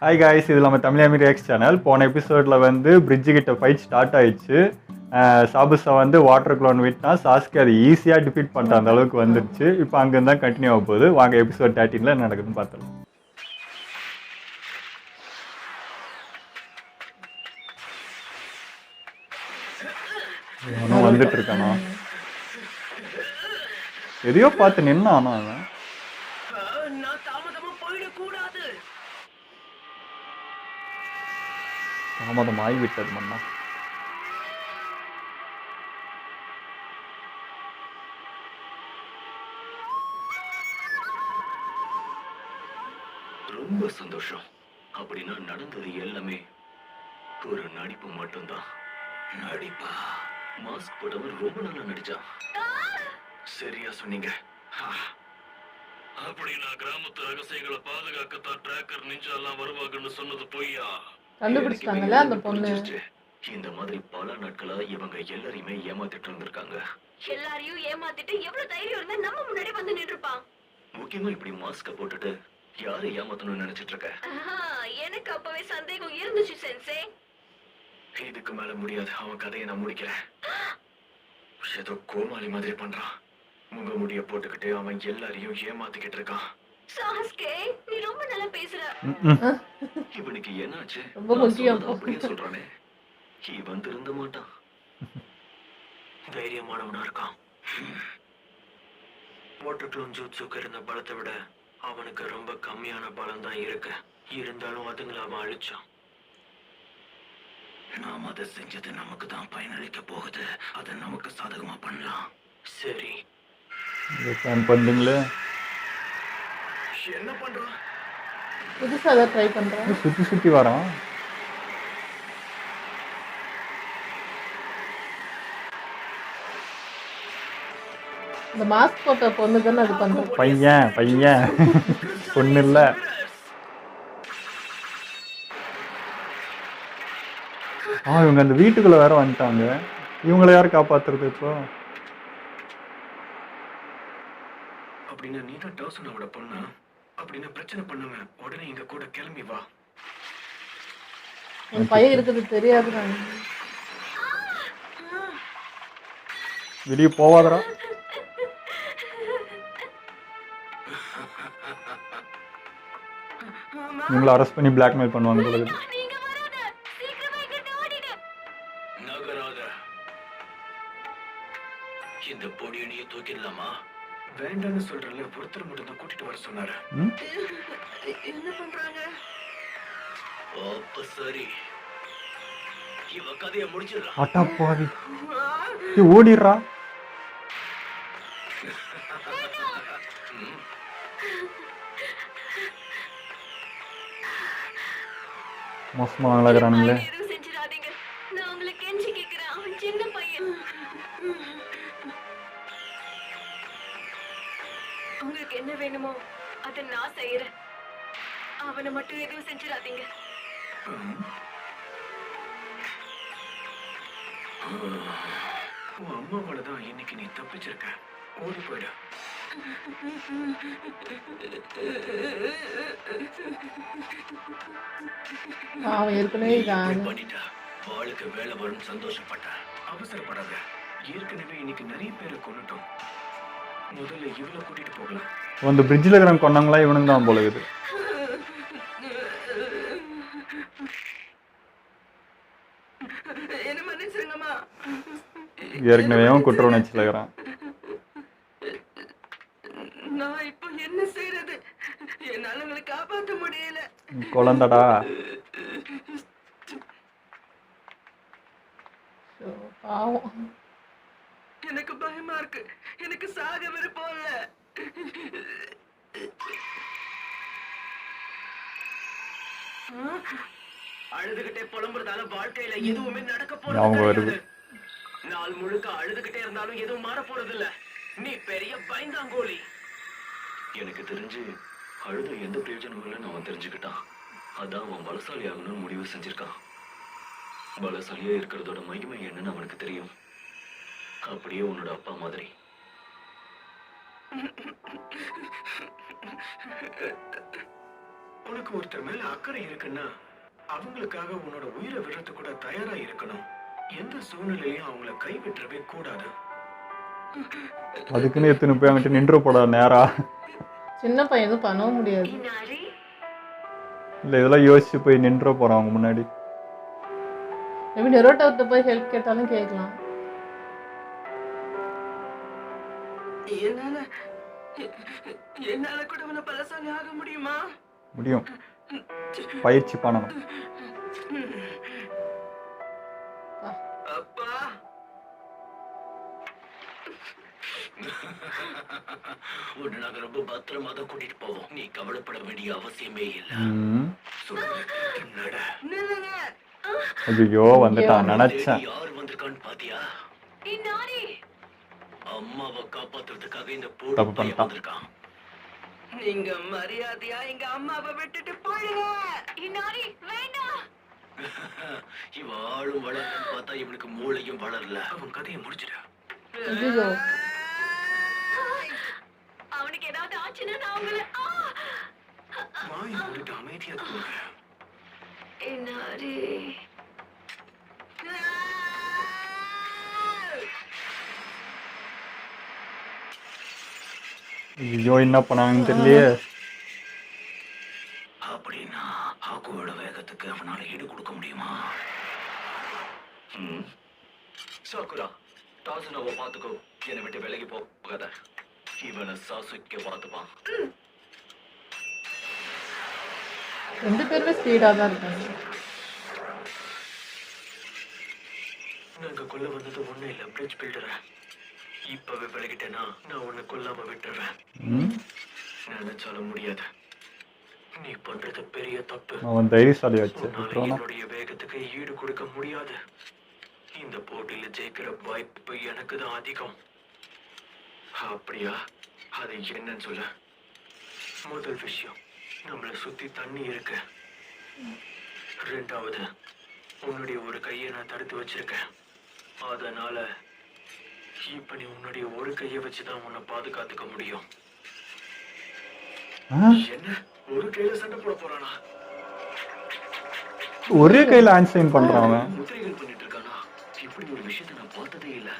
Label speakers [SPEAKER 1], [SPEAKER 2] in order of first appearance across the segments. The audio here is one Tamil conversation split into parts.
[SPEAKER 1] ஹாய் காய்ஸ், இது நம்ம தமிழ் ரியாக்ஸ் சேனல். போன எபிசோடில் வந்து பிரிட்ஜு கிட்ட ஃபைட் ஸ்டார்ட் ஆயிடுச்சு. சாபுஸா வந்து வாட்டர் க்ளோன் விட்னா சாஸ்கி அது ஈஸியாக டிஃபீட் பண்ணுற அந்த அளவுக்கு வந்துடுச்சு. இப்போ அங்கேருந்து தான் கண்டினியூ ஆக போகுது. வாங்க எபிசோட் 13 என்ன நடக்குதுன்னு பார்த்துலாம். அவனும் வந்துட்டு இருக்கானா? எதையோ பார்த்து நின்னானா அவன்? தாமதம் ஆகிவிட்டது மன்னா.
[SPEAKER 2] ரொம்ப சந்தோஷம். அப்படின்னா நடந்தது எல்லாமே ஒரு நடிப்பு மட்டும்தான். நடிப்பா? மாஸ்க் போட்டவன் ரொம்ப நல்லா நடிச்சான். சரியா சொன்னீங்க. அப்படின்னா கிராமத்து ரகசியங்களை பாதுகாக்கத்தான் டிராக்கர் நிஞ்சா எல்லாம் வருவாங்கன்னு சொன்னது பொய்யா?
[SPEAKER 3] கண்டுபிடிச்சாங்கல்ல அந்த பொண்ணு.
[SPEAKER 2] இந்த மாதிரி பல நாட்களா இவங்க எல்லாரையுமே ஏமாத்திட்டு இருந்திருக்காங்க.
[SPEAKER 4] எல்லாரையும் ஏமாத்திட்டு எவ்வளவு தைரியம் இருந்தா நம்ம முன்னாடி வந்து நின்றுப்பான்.
[SPEAKER 2] முக்கியமா இப்படி மாஸ்க போட்டுட்டு யாரை ஏமாத்தணும்னு நினைச்சிட்டு இருக்க?
[SPEAKER 4] எனக்கு அப்பவே சந்தேகம் இருந்துச்சு சென்சே.
[SPEAKER 2] இதுக்கு மேல முடியாது. அவன் கதையை நான் முடிக்கிறேன். ஏதோ கோமாளி மாதிரி பண்றான். முகமுடிய போட்டுக்கிட்டு அவன் எல்லாரையும் ஏமாத்திக்கிட்டு இருக்கான்.
[SPEAKER 4] சாஸ்கே, நீ ரொம்ப நல்லா பேசுற.
[SPEAKER 2] இவனுக்கு என்னாச்சு?
[SPEAKER 3] ரொம்ப முக்கியம்.
[SPEAKER 2] அப்படியே சொல்றானே. இவன் திருந்த மாட்டான். தைரியமானவனா இருக்கான். வாட்டர் க்ளோன் ஜூட்ஸுக்கு இருந்த பலத்தை விட அவனுக்கு ரொம்ப கம்மியான பலம் தான் இருக்கு. இருந்தாலும் அதுங்களை அவன் அழிச்சான். நாம் அதை செஞ்சது நமக்கு தான் பயனளிக்க போகுது. அதை நமக்கு சாதகமா பண்ணலாம். சரி,
[SPEAKER 1] பண்ணீங்களே.
[SPEAKER 2] என்ன பண்றான்?
[SPEAKER 3] புதுசா அதை ட்ரை பண்றேன்.
[SPEAKER 1] சுற்றி சுற்றி வரான்.
[SPEAKER 3] இந்த மாஸ்க் போட்ட பொண்ணு தானே அது பண்றது.
[SPEAKER 1] பையன் பொண்ணு இல்ல. இவங்க அந்த வீட்டுக்குள்ள வேற வந்துட்டாங்க. இவங்களை யார் காப்பாத்துறது இப்போ?
[SPEAKER 2] அப்படின்னா நீ தான் டவுசனோட பொண்ணா? அப்படின்னா பிரச்சனை பண்ணுங்க. உடனே இங்க கூட கிளம்பி வா.
[SPEAKER 3] என் பையன் இருக்குது தெரியாது. நான்
[SPEAKER 1] வெளியே போவாதரா. இவங்களை அரெஸ்ட் பண்ணி பிளாக்மெயில் பண்ணுவாங்க போல இருக்குது.
[SPEAKER 2] இந்த பொடியனையே தூக்கிடலாமா? வேண்டான்னு சொல்றல. ஒருத்தர் மட்டும் தான் கூட்டிட்டு வர சொன்னாரு.
[SPEAKER 4] என்ன பண்றாங்க?
[SPEAKER 2] அப்ப சரி, இவ கதையை முடிச்சிடலாம்.
[SPEAKER 1] அட்டா போவி ஓடிடுறா. மோசமா அழகிறானுங்களே.
[SPEAKER 4] செஞ்சிடாதீங்க. நான் உங்களை கெஞ்சி கேட்கிறேன். அவன் சின்ன பையன். உங்களுக்கு என்ன வேணுமோ அதை நான் செய்யறேன். அவனை மட்டும் எதுவும் செஞ்சிடாதீங்க.
[SPEAKER 2] உன் அம்மாவோடதான் இன்னைக்கு நீ தப்பிச்சிருக்க. ஓடி போயிடு.
[SPEAKER 3] அவன் ஏற்கனவே
[SPEAKER 2] பண்ணிட்டா. அவளுக்கு வேலை வரும் சந்தோஷப்பட்ட. அவசரப்படாத. ஏற்கனவே இன்னைக்கு நிறைய பேரை கொண்டுட்டோம். முதல்ல இவளை கூட்டிட்டு போகலாம்.
[SPEAKER 1] அந்த பிரிட்ஜில் இருக்கிற கொண்டாங்களா இவனுங்க தான் போல இருக்குது.
[SPEAKER 4] என்ன மன்னிச்சிருங்கம்மா.
[SPEAKER 1] ஏற்கனவே குற்ற உணர்ச்சியில் இருக்கிறான்.
[SPEAKER 4] நான் இப்போ என்ன செய்யறது? என்னால உங்களை காப்பாற்ற முடியல.
[SPEAKER 1] குழந்தடா.
[SPEAKER 3] பாவம்.
[SPEAKER 4] எனக்கு பயமா இருக்கு. எனக்கு சாக விருப்பம் இல்ல. அழுதுகிட்டே புலம்புறதால வாழ்க்கையில எதுவுமே நடக்க போறது. நாள் முழுக்க அழுதுகிட்டே இருந்தாலும் எதுவும் மாற போறது இல்ல. நீ பெரிய பயந்தாங்கோலி.
[SPEAKER 2] எனக்கு தெரிஞ்சு அழுத எந்த பிரயோஜனம் இல்லைன்னு அவன் தெரிஞ்சுக்கிட்டான். அதான் அவன் பலசாலி ஆகணும்னு முடிவு செஞ்சிருக்கான். பலசாலியா இருக்கிறதோட மகிமை என்னன்னு அவனுக்கு தெரியும். அப்படியே உன்னோட அப்பா மாதிரி.
[SPEAKER 4] உனக்கு ஒருத்தர் மேல அக்கறை இருக்குன்னா அவங்களுக்காக உன்னோட உயிரை விடுறது கூட தயாரா இருக்கணும். எந்த சூழ்நிலையும் அவங்கள கைவிட்டுறவே கூடாது.
[SPEAKER 1] அதுக்குன்னு எத்தனை போய் அங்கிட்ட நின்று போடா நேரா.
[SPEAKER 3] சின்ன பையன் எதுவும் பண்ணவும் முடியாது.
[SPEAKER 1] இல்லை இதெல்லாம் யோசிச்சு போய் நின்று போகிறான் அவங்க முன்னாடி.
[SPEAKER 3] மேபி நெரோட்டோட்ட போய் ஹெல்ப் கேட்டாலும் கேட்கலாம்.
[SPEAKER 4] என்னால கூட உன்னை பலசாலி ஆக முடியுமா?
[SPEAKER 1] முடியும், பயிற்சி பண்ணணும்.
[SPEAKER 4] அப்பா உன்னை நாங்க ரொம்ப பத்திரமா தான் கூட்டிட்டு போவோம். நீ கவலைப்பட வேண்டிய அவசியமே இல்லை.
[SPEAKER 1] ஐயோ வந்துட்டான் நினைச்சேன்.
[SPEAKER 4] யாரு வந்திருக்கான்னு பாத்தியா? அம்மாவை காப்பாத்துறதுக்காக இந்த
[SPEAKER 1] தப்பு
[SPEAKER 4] போடு பையன்
[SPEAKER 1] பண்ணிட்டான்.
[SPEAKER 4] வந்திருக்கான். நீங்க மரியாதையா எங்க அம்மாவை விட்டுட்டு போயிடுங்க. இவ ஆளும் வளரன்னு பார்த்தா இவனுக்கு மூளையும் வளரல. அவன் கதையை முடிச்சிட.
[SPEAKER 3] ஐயோ
[SPEAKER 5] அவனுக்கு ஏதாவது ஆச்சுன்னா நான் உங்களை
[SPEAKER 4] வாய் மூடிட்டு அமைதியா தூங்க.
[SPEAKER 5] என்னாரே
[SPEAKER 1] ஐயோ என்ன பண்ணாங்கன்னு தெரியலையே.
[SPEAKER 4] அப்படின்னா ஹாக்குவோட வேகத்துக்கு அவனால ஈடு கொடுக்க முடியுமா? சாக்குரா, டாசுனாவை பார்த்துக்கோ. என்னை விட்டு விலகி போகாத. இவனை சாசுக்க பார்த்துப்பான்.
[SPEAKER 3] 2 பேருமே ஸ்பீடாக தான் இருக்காங்க.
[SPEAKER 4] நாங்க கொல்ல வந்தது ஒண்ணு இல்ல, பிரிட்ஜ் பில்டர. இப்பவே விலகிட்டேன்னா நான் உன்னை கொல்லாம விட்டுருவேன். நினைச்சாலும் முடியாது. நீ பண்றது பெரிய தப்பு.
[SPEAKER 1] அவன் தைரியசாலியாச்சு.
[SPEAKER 4] உன்னால என்னுடைய வேகத்துக்கு ஈடு கொடுக்க முடியாது. இந்த போட்டியில ஜெயிக்கிற வாய்ப்பு எனக்கு தான் அதிகம். அப்படியா? அது என்னன்னு சொல்ல. முதல் விஷயம், நம்மள சுத்தி தண்ணி இருக்கு. 2வது, உன்னுடைய ஒரு கையை நான் தடுத்து வச்சிருக்கேன். அதனால இப்ப நீ உன்னுடைய ஒரு கையை வச்சுதான் உன்னை பாதுகாத்துக்க முடியும். என்ன ஒரு கையில சண்டை போட போறானா?
[SPEAKER 1] ஒரே கையில ஆன்சைன் பண்றான் அவன்.
[SPEAKER 4] முத்திரைகள் பண்ணிட்டு இருக்கானா? இப்படி ஒரு விஷயத்தை நான் பார்த்ததே இல்ல.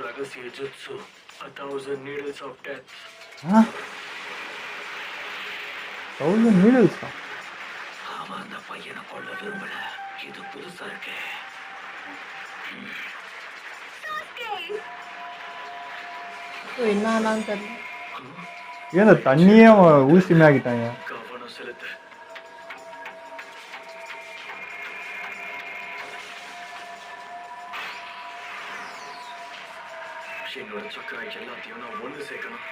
[SPEAKER 4] ரகசிய jutsu, 1000 needles of death.
[SPEAKER 1] 1000 needles.
[SPEAKER 4] அவன் அந்த பையனை கொல்ல விரும்பல. இது புதுசா இருக்கே.
[SPEAKER 3] என்ன ஆனான்னு தெரியல.
[SPEAKER 1] ஏன் இந்த தண்ணியே அவன் ஊசிமையாக்கிட்டாங்க.
[SPEAKER 4] கவனம் செலுத்து. என்னோட சக்கரை எல்லாத்தையும் நான் ஒண்ணு சேர்க்கணும்.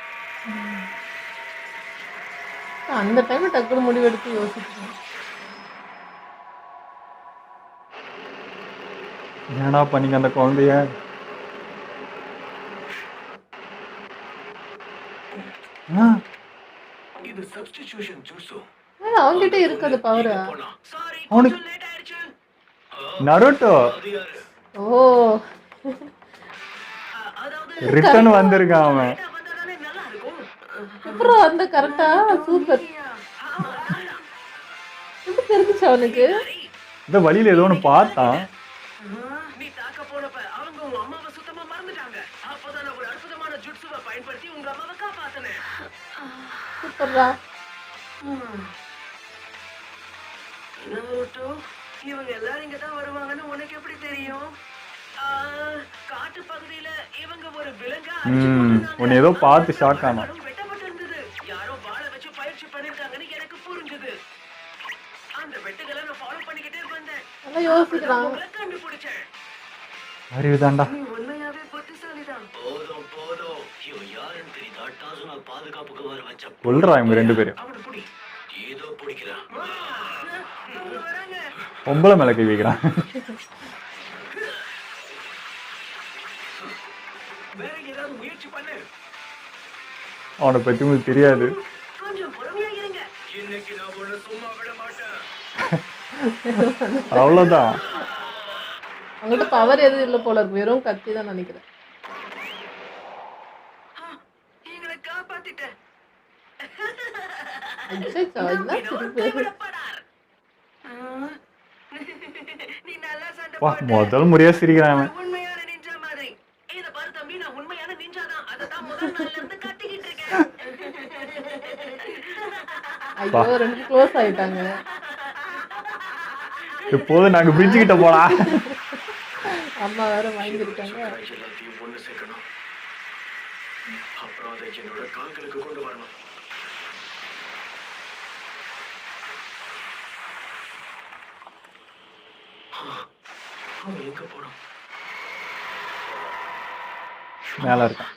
[SPEAKER 3] அந்த டைம் டக்குனு முடிவெடுத்து யோசிக்கணும்.
[SPEAKER 1] என்னடா பண்ணீங்க அந்த குழந்தைய?
[SPEAKER 4] இது சப்ஸ்டிடியூஷன் ஜூஸோ.
[SPEAKER 3] அவன்கிட்ட இருக்குது பவர்.
[SPEAKER 4] சாரி,
[SPEAKER 1] அவனுக்கு
[SPEAKER 4] கொஞ்சம் லேட் ஆயிடுச்சு.
[SPEAKER 1] நருட்டோ
[SPEAKER 4] அது யாரு?
[SPEAKER 3] ஓ
[SPEAKER 4] அதாவது
[SPEAKER 1] ரிட்டர்ன் வந்திருக்கான் அவன்.
[SPEAKER 4] வந்தாதானே நல்லா இருக்கும்.
[SPEAKER 3] அப்புறம் அந்த கரெக்டா சூப்பர். எப்படி தெரிஞ்சுச்சு அவனுக்கு?
[SPEAKER 1] இந்த வழியில ஏதோ ஒன்று பார்த்தான்.
[SPEAKER 4] நீ தாக்க போனப்ப அவங்க உங்க அம்மாவை சுத்தமா மறந்துட்டாங்க. அப்பதான் நான் ஒரு அற்புதமான ஜுட்சுவை பயன்படுத்தி உங்க அம்மாவை காப்பாத்தினேன்.
[SPEAKER 3] சூப்பர்ரா.
[SPEAKER 4] நருட்டோ, இவங்க எல்லாரும் இங்க தான் வருவாங்கன்னு உனக்கு எப்படி தெரியும்? காட்டு பகுதியில இவங்க ஒரு விலங்கா
[SPEAKER 1] உன்னை ஏதோ பார்த்து ஷாக் ஆனா.
[SPEAKER 4] வெட்டப்பட்டு இருந்தது. யாரோ வாழை வச்சு பயிற்சி பண்ணிருக்காங்கன்னு எனக்கு புரிஞ்சுது. அந்த வெட்டுகளை நான் ஃபாலோ பண்ணிக்கிட்டே வந்தேன்.
[SPEAKER 3] நல்லா யோசிக்கிறான்.
[SPEAKER 4] உங்களை கண்டுபிடிச்சேன்.
[SPEAKER 1] அறிவுதான்டா.
[SPEAKER 4] நீ உண்மையாவே புத்திசாலிதான். போதும் போதும். இவன் யாருன்னு தெரியுதா? டாசுனா பாதுகாப்புக்கு வர வச்ச
[SPEAKER 1] கொல்றா இவங்க 2 பேரும்.
[SPEAKER 4] அவனை புடி. ஏதோ பிடிக்கிறான். அவங்க வராங்க.
[SPEAKER 1] பொம்பளை மேல கை வைக்கிறான்.
[SPEAKER 4] வேற ஏதாவது முயற்சி பண்ணு.
[SPEAKER 1] அவனை பத்தி உங்களுக்கு தெரியாது.
[SPEAKER 4] கொஞ்சம் பொறுமையா இருங்க. இன்னைக்கு நான் உன்னை சும்மா விட மாட்டேன்.
[SPEAKER 1] அவ்வளவுதான்.
[SPEAKER 3] அவங்ககிட்ட பவர் எதுவும் இல்லை போல இருக்கு. வெறும் கத்தி தான் நினைக்கிறேன்.
[SPEAKER 4] எங்களை காப்பாத்திட்டேன்.
[SPEAKER 3] அச்சச்சோ, என்ன சிரிப்பு?
[SPEAKER 5] நீ நல்லா சண்டை
[SPEAKER 1] வா
[SPEAKER 5] போட்ட.
[SPEAKER 1] முதல் முறையா சிரிக்கிறான் அவன்.
[SPEAKER 5] உண்மையான நிஞ்சா மாதிரி. இத பாரு தம்பி, நான் உண்மையான நிஞ்சா தான். அததான் முதல் நாள்ல இருந்து கட்டிக்கிட்டு இருக்கேன்.
[SPEAKER 3] ஐயோ, ரெண்டு க்ளோஸ் ஆயிட்டாங்க.
[SPEAKER 1] இப்போது நாங்க பிரிட்ஜு கிட்ட போலாம்.
[SPEAKER 3] அம்மா வேற வாங்கியிருக்காங்க.
[SPEAKER 4] எல்லாத்தையும் ஒண்ணு சேர்க்கணும். அப்புறம் அதை என்னோட கால்களுக்கு கொண்டு வரணும். அவன் எங்க போனோம்?
[SPEAKER 1] மேல இருக்கான்.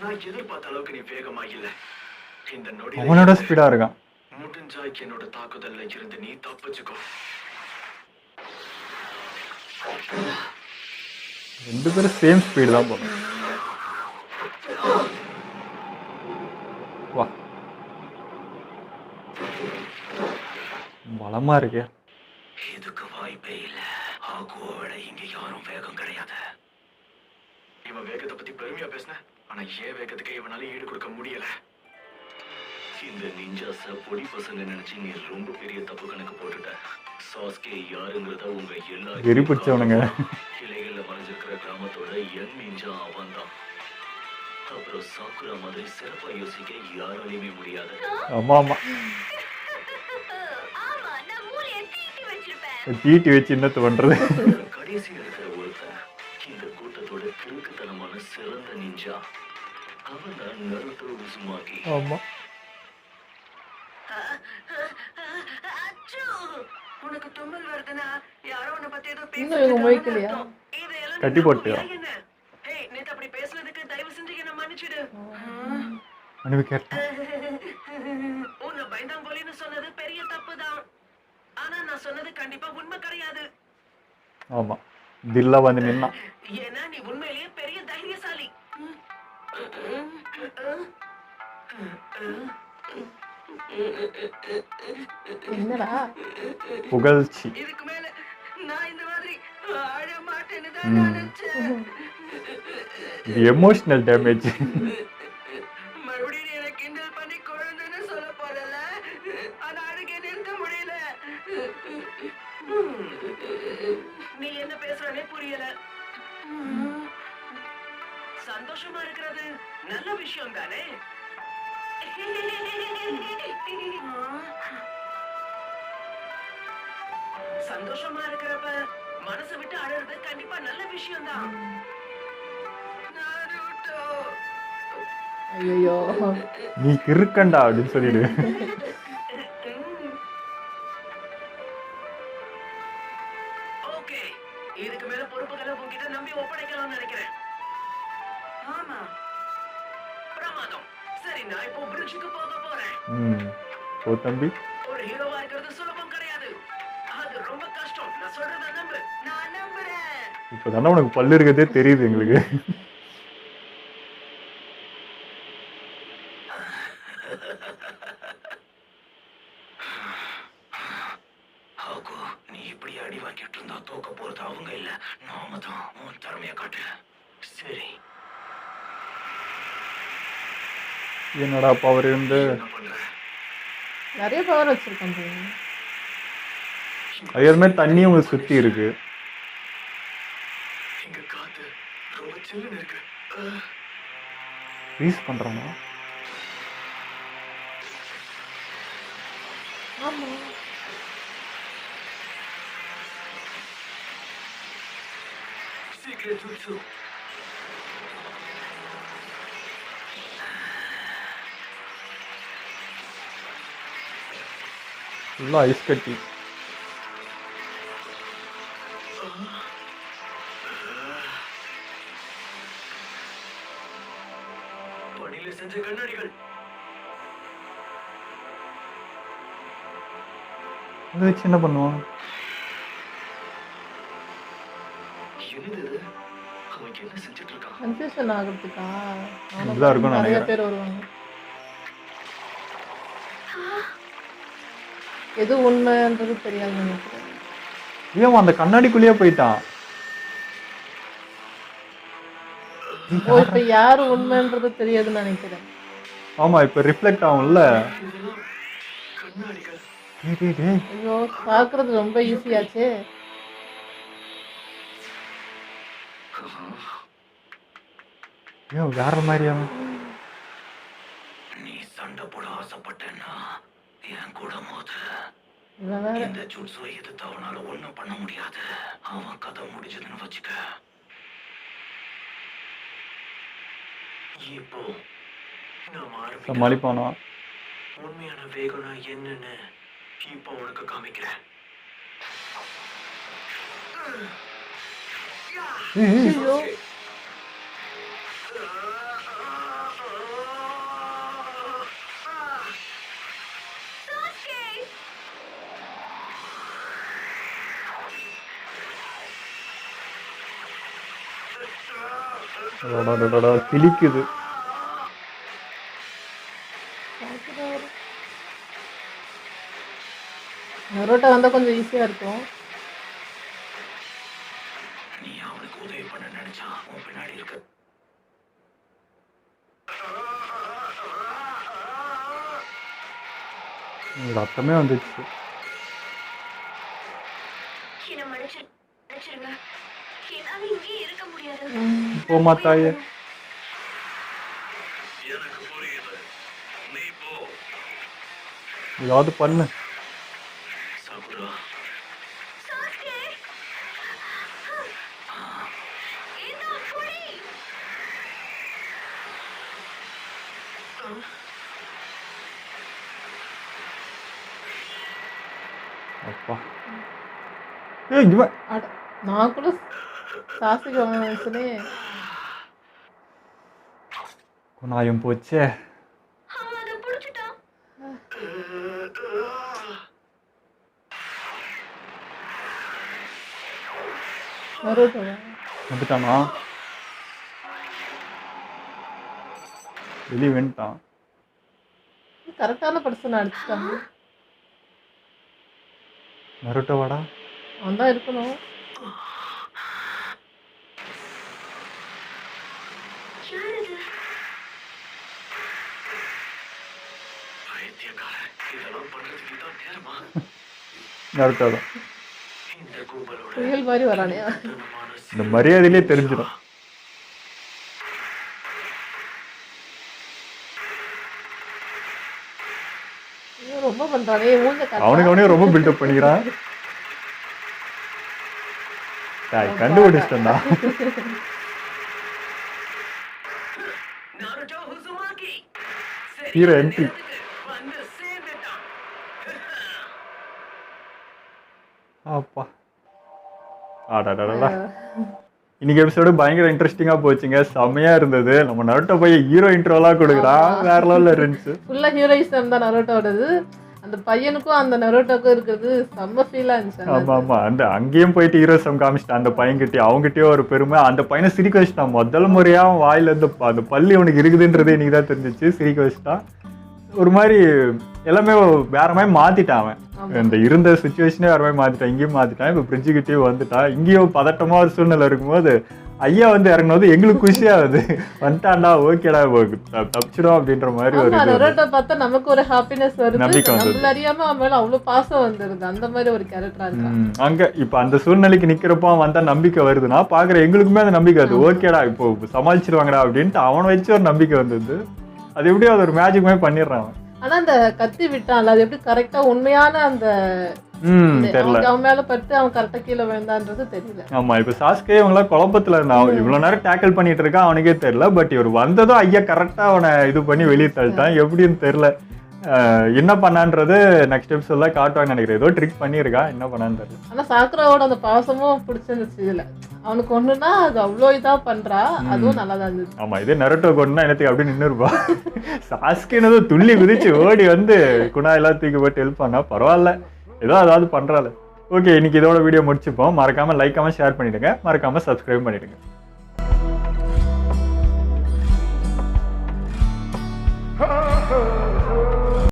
[SPEAKER 4] நான் எதிர்பார்த்த அளவுக்கு நீ வேகமா இல்ல. இந்த நொடி
[SPEAKER 1] அவனோட ஸ்பீடா இருக்கான்.
[SPEAKER 4] முடிஞ்சா என்னோட தாக்குதல்ல இருந்து நீ தப்பிச்சுக்கோ.
[SPEAKER 1] ரெண்டு பேரும் சேம் ஸ்பீடு தான் போகும். வா பலமா இருக்கே.
[SPEAKER 4] இதுக்கு வாய்ப்பே இல்ல. ஆகுவோட இங்க யாரும் வேகம் கிடையாது. இவன் வேகத்தை பத்தி பெருமையா பேசின, ஆனா ஏன் வேகத்துக்கு இவனால ஈடு கொடுக்க முடியல.
[SPEAKER 2] இந்த நிஞ்சாஸ பொடி பசங்க நினைச்சு நீ ரொம்ப பெரிய தப்பு கணக்கு போட்டுட்ட. சாஸ்கே யாருங்கிறத உங்க எல்லாரும்
[SPEAKER 1] வெறி பிடிச்சவனுங்க.
[SPEAKER 2] கிளைகள்ல மறைஞ்சிருக்கிற கிராமத்தோட யங் நிஞ்சா அவன் தான். அப்புறம் சாக்குரா மாதிரி சிறப்பா யோசிக்க யாராலையுமே முடியாது.
[SPEAKER 1] ஆமா ஆமா,
[SPEAKER 5] ஆமா, நான் மூளையை தீட்டி வச்சிருப்பேன்.
[SPEAKER 1] தீட்டி வச்சு என்னத்து பண்றது.
[SPEAKER 2] கடைசியில் இருக்கிற ஒருத்தன் இந்த கூட்டத்தோட கிறுக்குத்தனமான சிறந்த நிஞ்சா. அவன் தான் நருட்டோ உசுமாகி.
[SPEAKER 1] ஆமா,
[SPEAKER 5] அச்சோ, உனக்கு தும்மல் வருதுன்னா யாரோ உன்னை பத்தி ஏதோ
[SPEAKER 3] இன்னும் இவங்க முழிக்கலையா?
[SPEAKER 5] இதெல்லாம்
[SPEAKER 1] கட்டி போட்டு.
[SPEAKER 5] என்ன? ஏய், நேத்து அப்படி பேசுனதுக்கு தயவு செஞ்சு என்ன மன்னிச்சிடு.
[SPEAKER 1] அனுப்பி கேட்டான்.
[SPEAKER 5] உன்னை பயந்தாங்கோலின்னு சொன்னது பெரிய தப்புதான். ஆனா நான் சொன்னது கண்டிப்பா உண்மை கிடையாது.
[SPEAKER 1] ஆமா, தில்லா வந்து நின்னான்.
[SPEAKER 5] ஏன்னா நீ உண்மையிலேயே பெரிய தைரியசாலி.
[SPEAKER 3] என்னடா?
[SPEAKER 1] புகழ்ச்சி.
[SPEAKER 5] இதுக்கு மேல நான் இந்த மாதிரி ஆழ மாட்டேன்னு தான் நினைச்சேன்.
[SPEAKER 1] இது எமோஷனல் டேமேஜ்.
[SPEAKER 5] மறுபடியும் நீ எனக்கு கிண்டல் பண்ணி குழந்தைன்னு சொல்ல போறல, ஆனா அழுகை நிறுத்த முடியல. நீ என்ன பேசுறனே புரியல. சந்தோஷமா இருக்கிறது நல்ல விஷயம் தானே? சந்தோஷமா இருக்கிறப்ப மனசை விட்டு அழறது கண்டிப்பா நல்ல விஷயம் தான்.
[SPEAKER 3] ஐயோ,
[SPEAKER 1] நீ கிறுக்கண்டா அப்படின்னு சொல்லிடு.
[SPEAKER 5] ஓகே, இதுக்கு மேல பொறுப்புகளை உன்கிட்ட நம்பி ஒப்படைக்கலாம்னு நினைக்கிறேன். ஆமா, பிரமாதம். சரி, நான் இப்போ பிரிட்ஜுக்கு போக போறேன்.
[SPEAKER 1] ஓ தம்பி,
[SPEAKER 5] ஒரு ஹீரோவா இருக்கிறது சுலபம் கிடையாது. அது ரொம்ப கஷ்டம். நான் சொல்றத நம்பு. நான் நம்புறேன்.
[SPEAKER 1] இப்பதானே உனக்கு பல்லு இருக்கிறதே தெரியுது எங்களுக்கு.
[SPEAKER 4] ஆகு, நீ இப்படி அடி வாங்கிட்டு இருந்தா தோக்க போறது அவங்க இல்ல, நாம தான். உன் திறமைய காட்டு. சரி,
[SPEAKER 1] என்னடா பவர் இருந்து.
[SPEAKER 4] என்ன பண்ற?
[SPEAKER 3] நிறைய பவர் வச்சிருக்கேன் போல.
[SPEAKER 1] அதே மாதிரி தண்ணியும் உங்களுக்கு சுத்தி இருக்கு.
[SPEAKER 4] இங்க காத்து ரொம்ப சில்லுன்னு இருக்கு.
[SPEAKER 1] ரீஸ் பண்றானா?
[SPEAKER 3] ஆமா,
[SPEAKER 4] சீக்கிரம் ஜூட்சு.
[SPEAKER 1] ஃபுல்லா ஐஸ் கட்டி.
[SPEAKER 4] பணியில செஞ்ச கண்ணாடிகள்.
[SPEAKER 1] அதை வச்சு என்ன பண்ணுவான்?
[SPEAKER 2] என்னது இது? அவன் என்ன செஞ்சுட்டு இருக்கான்?
[SPEAKER 3] கன்ஃபியூஷன் ஆகிறதுக்கா?
[SPEAKER 1] இப்படிதான் இருக்கும்னு
[SPEAKER 3] நிறைய
[SPEAKER 1] நினைக்கிறேன்.
[SPEAKER 3] பேர் வருவாங்க. எது உண்மைன்றது தெரியாது நினைக்கிறேன்.
[SPEAKER 1] ஏன் அந்த கண்ணாடிக்குள்ளேயே போயிட்டான்?
[SPEAKER 3] ஓ இப்ப யாரு உண்மைன்றது தெரியாதுன்னு நினைக்கிறேன்.
[SPEAKER 1] ஆமா இப்ப ரிஃப்ளெக்ட் ஆகும்ல.
[SPEAKER 4] கண்ணாடிகள்.
[SPEAKER 1] டேய், டேய்.
[SPEAKER 3] ஐயோ பார்க்கறது ரொம்ப ஈஸியாச்சே.
[SPEAKER 1] ஐயோ வேற மாதிரியா?
[SPEAKER 2] நீ சண்டை போட ஆசைப்பட்டேன்னா என் கூட மோது.
[SPEAKER 3] இவன் வேற
[SPEAKER 2] இந்த ஜூட்ஸோ எதிர்த்து அவனால ஒண்ணும் பண்ண முடியாது. அவன் கதை முடிஞ்சதுன்னு வச்சுக்க.
[SPEAKER 4] இப்போ நாம ஆரம்பிக்கலாம்.
[SPEAKER 1] சமாளிப்பானா?
[SPEAKER 4] உண்மையான வேகம்னா என்னன்னு இப்போ உனக்கு காமிக்கிறேன்.
[SPEAKER 3] ஐயோ
[SPEAKER 1] அடடடடா, கிழிக்குது.
[SPEAKER 3] நரோட்டா வந்தா கொஞ்சம் ஈஸியா இருக்கும்.
[SPEAKER 2] நீ அவனுக்கு உதவி பண்ண நினைச்சா உன் பின்னாடி இருக்கு.
[SPEAKER 1] ரத்தமே வந்துச்சு.
[SPEAKER 6] என்னை மன்னிச்சிருங்க. என்னால இங்கே இருக்க முடியாது.
[SPEAKER 1] போமா தாயே.
[SPEAKER 2] எனக்கு புரியுது. நீ போ.
[SPEAKER 1] ஏதாவது பண்ணு.
[SPEAKER 2] சாகுரா.
[SPEAKER 6] சாஸ்கே! இந்தா புடி!
[SPEAKER 1] அப்பா. ஏய் இவன்
[SPEAKER 3] அட நான் கூட சாஸ்திக்கு நினைச்சனே.
[SPEAKER 1] குணாயம் போச்சே.
[SPEAKER 6] அவன் அதை பிடிச்சிட்டான்.
[SPEAKER 3] நரோட்டோவா?
[SPEAKER 1] வந்துட்டானா? வெளியே வந்துட்டான்.
[SPEAKER 3] கரெக்டான பர்சன் அடிச்சுட்டாங்க.
[SPEAKER 1] நருட்டோ வாடா.
[SPEAKER 3] அவன் தான் இருக்கணும்.
[SPEAKER 6] யார் இது?
[SPEAKER 2] பைத்தியக்காரன். இதெல்லாம் பண்றதுக்கு இதான் நேரமா?
[SPEAKER 1] நருட்டோ தான்.
[SPEAKER 4] இந்த கும்பலோட
[SPEAKER 3] புயல் மாதிரி வரானே.
[SPEAKER 4] தனமான
[SPEAKER 1] இந்த மரியாதையிலே தெரிஞ்சிடும்.
[SPEAKER 3] ஐயோ, ரொம்ப பண்றானே. மூஞ்ச
[SPEAKER 1] அவனுக்கு அவனே ரொம்ப பில்டப் பண்ணிக்கிறான். கண்டுபிடிச்சிட்டா.
[SPEAKER 5] Naruto Uzumaki. சரி,
[SPEAKER 1] ஹீரோ என்ட்ரி.
[SPEAKER 5] வந்து சேர்ந்துட்டான்.
[SPEAKER 1] அப்பா. ஆடாடாடா. இன்னைக்கு எபிசோடு பயங்கர இன்ட்ரெஸ்டிங்கா போச்சுங்க. செம்மையா இருந்தது. நம்ம நருட்டோ போய் ஹீரோ இன்ட்ரோலாம் கொடுக்குறான். வேற லெவல்ல இருந்துச்சு.
[SPEAKER 3] ஃபுல்லா ஹீரோயிசம் தான் நரோட்டோடது. அந்த பையனுக்கும் அந்த நரோட்டோக்கும் இருக்கிறது செம்ம ஃபீலா இருந்துச்சு.
[SPEAKER 1] ஆமா ஆமா. அந்த அங்கேயும் போயிட்டு ஹீரோசம் காமிச்சிட்டான். அந்த பையன்கிட்டயும் அவங்ககிட்டயும் ஒரு பெருமை. அந்த பையனை சிரிக்க வச்சுட்டான். முதல் முறையா அவன் வாயில இருந்து அந்த பள்ளி அவனுக்கு இருக்குதுன்றதே இன்னைக்கு தான் தெரிஞ்சிச்சு. சிரிக்க வச்சுட்டான். ஒரு மாதிரி எல்லாமே வேற மாதிரி மாத்திட்டான் அவன். இந்த இருந்த சுச்சுவேஷனே வேற மாதிரி மாத்திட்டான். இங்கேயும் மாத்திட்டான். இப்ப பிரிட்ஜுக்கிட்டயும் வந்துட்டான். இங்கேயும் பதட்டமா ஒரு சூழ்நிலை இருக்கும்போது ஐயா வந்து இறங்கும்போது எங்களுக்கு குஷியா ஆகுது. வந்துட்டான்டா, ஓகேடா, தப்பிச்சிடும் அப்படின்ற மாதிரி ஒரு
[SPEAKER 3] ஆமா,
[SPEAKER 1] இது.
[SPEAKER 3] நரோட்டோ பார்த்தா நமக்கு ஒரு ஹாப்பினஸ் வருது.
[SPEAKER 1] நம்பிக்கை வந்தது.
[SPEAKER 3] நம்மள அறியாம அவன் மேல அவ்வளவு பாசம் வந்துருது. அந்த மாதிரி ஒரு கேரக்டரா இருக்கான்.
[SPEAKER 1] அங்க இப்ப அந்த சூழ்நிலைக்கு நிக்கிறப்போ அவன் வந்தா நம்பிக்கை வருதுன்னா பாக்குற எங்களுக்குமே அந்த நம்பிக்கை வருது. ஓகேடா இப்போ சமாளிச்சிருவாங்கடா அப்படின்ட்டு அவனை வச்சு ஒரு நம்பிக்கை வந்தது. அது எப்படியோ அது ஒரு மேஜிக் மாதிரி பண்ணிடுறான் அவன்.
[SPEAKER 3] ஆனா அந்த கத்தி விட்டான்ல, அது எப்படி கரெக்டா உண்மையான அந்த
[SPEAKER 1] தெரியல.
[SPEAKER 3] அவன் மேல பட்டு அவன் கரெக்டா கீழே விழுந்தான்றது தெரியல.
[SPEAKER 1] ஆமா இப்ப சாஸ்கே இவங்களாம் குழப்பத்துல இருந்தான். இவ்வளவு நேரம் டேக்கிள் பண்ணிட்டு இருக்கான், அவனுக்கே தெரியல. பட் இவர் வந்ததும் ஐயா கரெக்டா அவனை இது பண்ணி வெளியே தள்ளிட்டான். எப்படின்னு தெரியல. என்ன பண்ணான்றது நெக்ஸ்ட் எபிசோட்ல காட்டுவாங்கன்னு நினைக்கிறேன். ஏதோ ட்ரிக் பண்ணியிருக்கான், என்ன பண்ணான்னு தெரியல.
[SPEAKER 3] ஆனா சாக்குராவோட அந்த பாசமும் பிடிச்சிருந்துச்சு இதுல. அவனுக்கு ஒண்ணுன்னா அது அவ்வளோ இதா பண்றா, அதுவும் நல்லாதான் இருந்துச்சு.
[SPEAKER 1] ஆமா இதே நருட்டோ கொண்டுனா என்னத்துக்கு அப்படின்னு நின்னுருப்பா. சாஸ்கேனது துள்ளி குதிச்சு ஓடி வந்து குணா எல்லாம் தூக்கி போட்டு ஹெல்ப் பண்ணா பரவாயில்ல, ஏதோ அதாவது பண்றாள். ஓகே, இன்னைக்கு இதோட வீடியோ முடிச்சுப்போம். மறக்காம லைக் ஷேர் பண்ணிடுங்க. மறக்காம சப்ஸ்கிரைப் பண்ணிடுங்க.